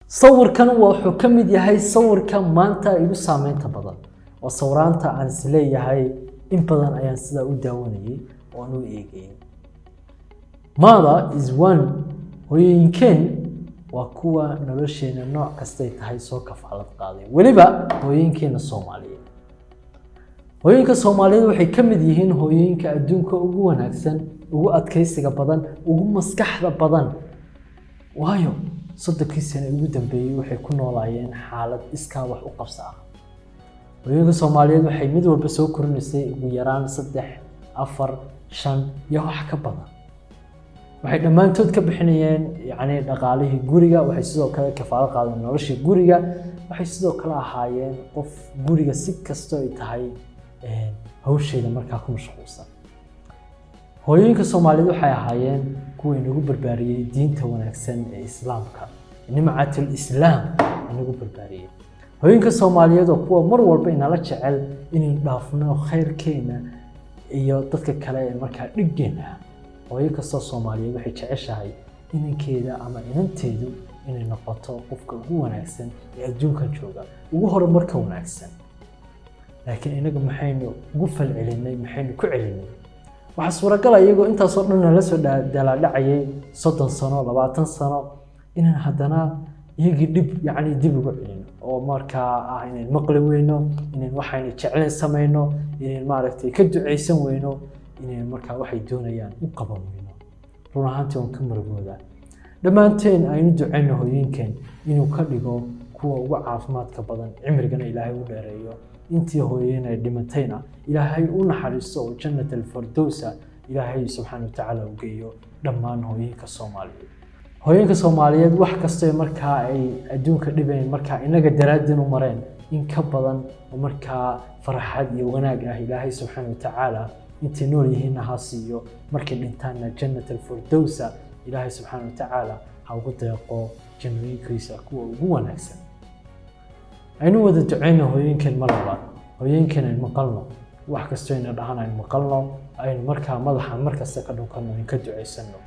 صوركان wuxuu ka mid yahay sawirka maanta igu saameynta badan oo sawiraanta aan isleeyahay in badan ayaan sida u daawanayay oo aan u eegay Mother is one hooyinkan waa kuwa nolosheena nooc kasta ay tahay soo kafaalad qaaday waliba hooyinkeena Soomaaliyeed hooyinka Soomaaliyeed waxay ka mid yihiin hooyinka adduunka ugu wanaagsan ugu adkaysiga badan ugu maskaxda badan waayo صدقي سنة يقدم بي وحي كنا لاين حالة إسكا وح وقفصة ويجي الصوماليين وحي مدور بسوا كرنسي ويران صدح أفر شن يروح كبنا وحي لما أنتوا تكبحنيين يعني دقاليه جوريا وحي سدوا كذا كفارة قالوا إنه وش جوريا وحي سدوا كلا حاين قف جوريا سكة استوي تهاي هو الشيء لما كاكم مشخوصا hooyinka Soomaalidu waxay ahaayeen kuwa inagu barbaariyay diinta wanaagsan ee Islaamka nimcatul Islaam inagu barbaariyay hooyinka Soomaaliyeed oo kuwa mar walba inala jecel inay dhaafno khayrkeena iyo dadka kale ee markaa dhiggeena hooyinka Soomaaliyeed waxay jeceshahay inankeeda ama inanteedu inay noqoto qofka ugu wanaagsan ee adduunka jooga ugu horumarka wanaagsan laakiin inaga maxaynu ugu falcelinay maxaynu ku celinay waxa suuragal ah iyagoo intaas oo dhan la soo dalaadacayay 30 sano 20 sano inaan hadana iyagii dib ugu celino oo markaa ah inaan maqli weyno inaan waxaan jeclaan sameeyno inaan maaragtay ka duceysan weyno inaan markaa waxay doonayaan u qaban weyno run ahaantii aan ka margooda dhamaanteen aynu duceyno hooyinkan inuu ka dhigo kuwa ugu caafimaadka badan cimrigana Ilaahay u dheereeyo intii hooyeenay dhimatayna Ilaahay u naxariisto jannatul firdawsa Ilaahay subhanahu wa ta'ala u geeyo dhammaan hooyinka Soomaaliyeed hooyinka Soomaaliyeed wax kasta markaa ay adduunka dhibeen markaa inaga daraadin u mareen in ka badan oo markaa farxad iyo wanaag ah Ilaahay subhanahu wa ta'ala intii nool yihiin ha siiyo markay dhintaana jannatul firdawsa Ilaahay subhanahu wa ta'ala ha ugu deeqo jannooyinkiisa kuwa ugu wanaagsan aynu wada duceyno hooyinkan malabaad hooyinkan ay maqalno wax kasta aynu dhahan ay maqalno aynu markaa madaxa markasta ka dhunkanno in ka duceysano